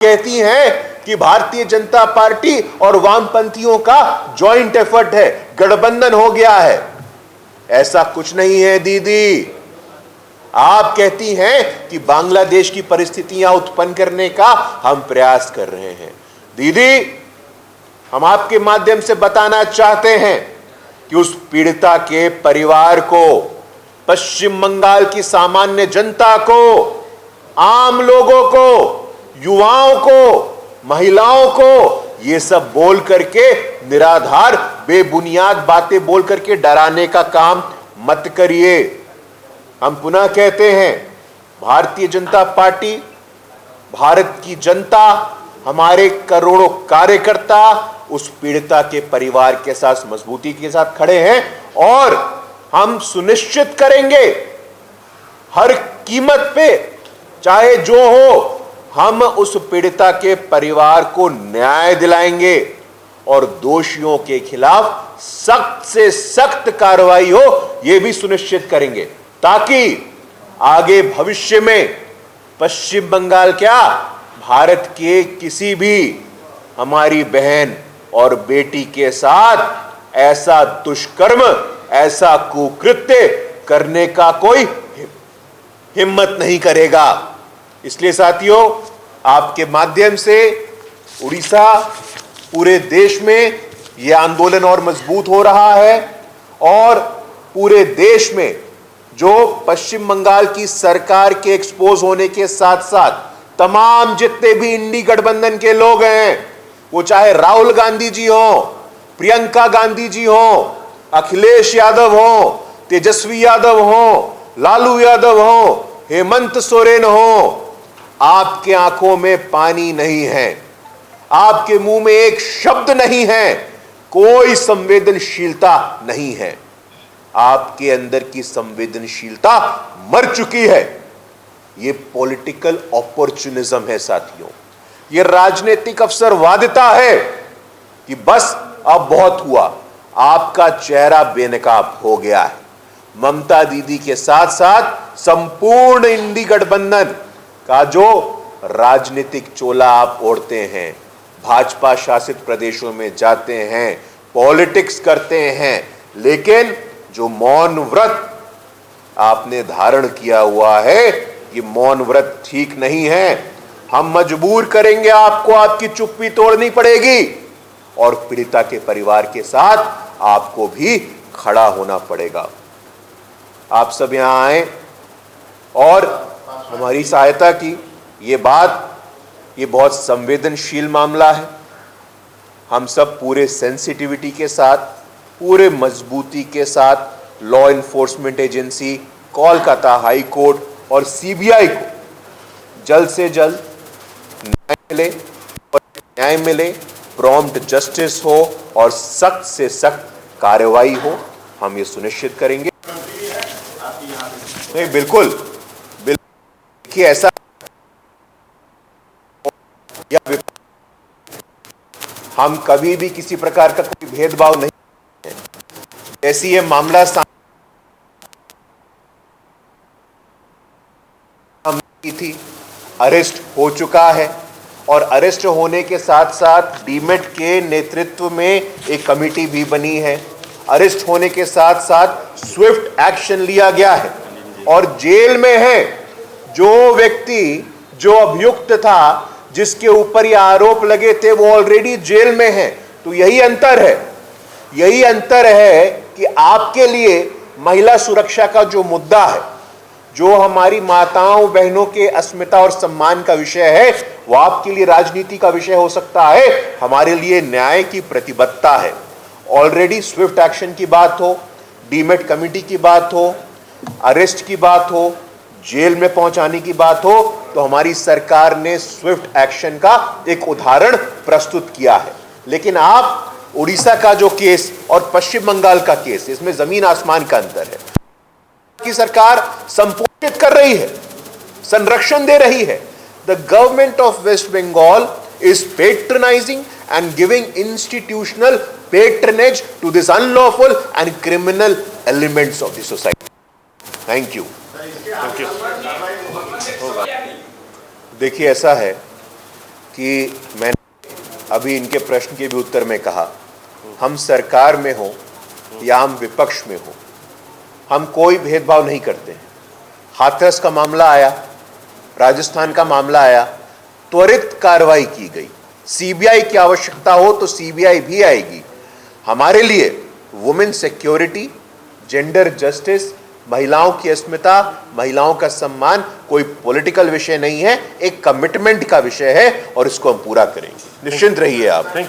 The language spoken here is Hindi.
कहती हैं कि भारतीय जनता पार्टी और वामपंथियों का जॉइंट एफर्ट है, गठबंधन हो गया है। ऐसा कुछ नहीं है दीदी। आप कहती हैं कि बांग्लादेश की परिस्थितियां उत्पन्न करने का हम प्रयास कर रहे हैं। दीदी, हम आपके माध्यम से बताना चाहते हैं कि उस पीड़िता के परिवार को, पश्चिम बंगाल की सामान्य जनता को, आम लोगों को, युवाओं को, महिलाओं को ये सब बोल करके, निराधार बेबुनियाद बातें बोल करके डराने का काम मत करिए। हम पुनः कहते हैं, भारतीय जनता पार्टी, भारत की जनता, हमारे करोड़ों कार्यकर्ता उस पीड़िता के परिवार के साथ मजबूती के साथ खड़े हैं और हम सुनिश्चित करेंगे हर कीमत पे, चाहे जो हो, हम उस पीड़िता के परिवार को न्याय दिलाएंगे और दोषियों के खिलाफ सख्त से सख्त कार्रवाई हो, यह भी सुनिश्चित करेंगे, ताकि आगे भविष्य में पश्चिम बंगाल क्या, भारत के किसी भी हमारी बहन और बेटी के साथ ऐसा दुष्कर्म, ऐसा कुकृत्य करने का कोई हिम्मत नहीं करेगा। इसलिए साथियों, आपके माध्यम से उड़ीसा, पूरे देश में यह आंदोलन और मजबूत हो रहा है और पूरे देश में जो पश्चिम बंगाल की सरकार के एक्सपोज होने के साथ साथ तमाम जितने भी इंडी गठबंधन के लोग हैं, वो चाहे राहुल गांधी जी हो, प्रियंका गांधी जी हो, अखिलेश यादव हो, तेजस्वी यादव हो, लालू यादव हो, हेमंत सोरेन हो, आपके आंखों में पानी नहीं है, आपके मुंह में एक शब्द नहीं है, कोई संवेदनशीलता नहीं है। आपके अंदर की संवेदनशीलता मर चुकी है। यह पॉलिटिकल अपॉर्चुनिज्म है साथियों, यह राजनीतिक अवसरवादिता है कि बस अब बहुत हुआ, आपका चेहरा बेनकाब हो गया है। ममता दीदी के साथ साथ संपूर्ण इंडी गठबंधन का जो राजनीतिक चोला आप ओढ़ते हैं, भाजपा शासित प्रदेशों में जाते हैं, पॉलिटिक्स करते हैं, लेकिन जो मौन व्रत आपने धारण किया हुआ है, ये मौन व्रत ठीक नहीं है। हम मजबूर करेंगे आपको, आपकी चुप्पी तोड़नी पड़ेगी और पीड़िता के परिवार के साथ आपको भी खड़ा होना पड़ेगा। आप सब यहां आए और हमारी सहायता की। ये बहुत संवेदनशील मामला है। हम सब पूरे सेंसिटिविटी के साथ, पूरे मजबूती के साथ law enforcement agency, Kolkata high court और सीबीआई को जल्द से जल्द न्याय मिले, प्रॉम्प्ट जस्टिस हो और सख्त से सख्त कार्रवाई हो, हम ये सुनिश्चित करेंगे। नहीं, बिल्कुल कि ऐसा हम कभी भी किसी प्रकार का कोई भेदभाव नहीं है। जैसी ये मामला की थी, अरेस्ट हो चुका है और अरेस्ट होने के साथ साथ डीमेट के नेतृत्व में एक कमेटी भी बनी है। अरेस्ट होने के साथ साथ स्विफ्ट एक्शन लिया गया है और जेल में है जो व्यक्ति, जो अभियुक्त था, जिसके ऊपर ये आरोप लगे थे, वो ऑलरेडी जेल में है। तो यही अंतर है कि आपके लिए महिला सुरक्षा का जो मुद्दा है, जो हमारी माताओं बहनों के अस्मिता और सम्मान का विषय है, वो आपके लिए राजनीति का विषय हो सकता है, हमारे लिए न्याय की प्रतिबद्धता है। ऑलरेडी स्विफ्ट एक्शन की बात हो, डीमेट कमेटी की बात हो, अरेस्ट की बात हो, जेल में पहुंचाने की बात हो, तो हमारी सरकार ने स्विफ्ट एक्शन का एक उदाहरण प्रस्तुत किया है। लेकिन आप उड़ीसा का जो केस और पश्चिम बंगाल का केस, इसमें जमीन आसमान का अंतर है। की सरकार संपोषित कर रही है, संरक्षण दे रही है। The government of West Bengal is patronising and giving institutional patronage to this unlawful and criminal elements of the society. Thank you. देखिए, ऐसा है कि मैंने अभी इनके प्रश्न के भी उत्तर में कहा, हम सरकार में हो या हम विपक्ष में हो, हम कोई भेदभाव नहीं करते हैं। हाथरस का मामला आया, राजस्थान का मामला आया, त्वरित कार्रवाई की गई। सीबीआई की आवश्यकता हो तो सीबीआई भी आएगी। हमारे लिए वुमेन सिक्योरिटी, जेंडर जस्टिस, महिलाओं की अस्मिता, महिलाओं का सम्मान कोई पॉलिटिकल विषय नहीं है, एक कमिटमेंट का विषय है और इसको हम पूरा करेंगे। निश्चिंत रहिए आप। Thank you.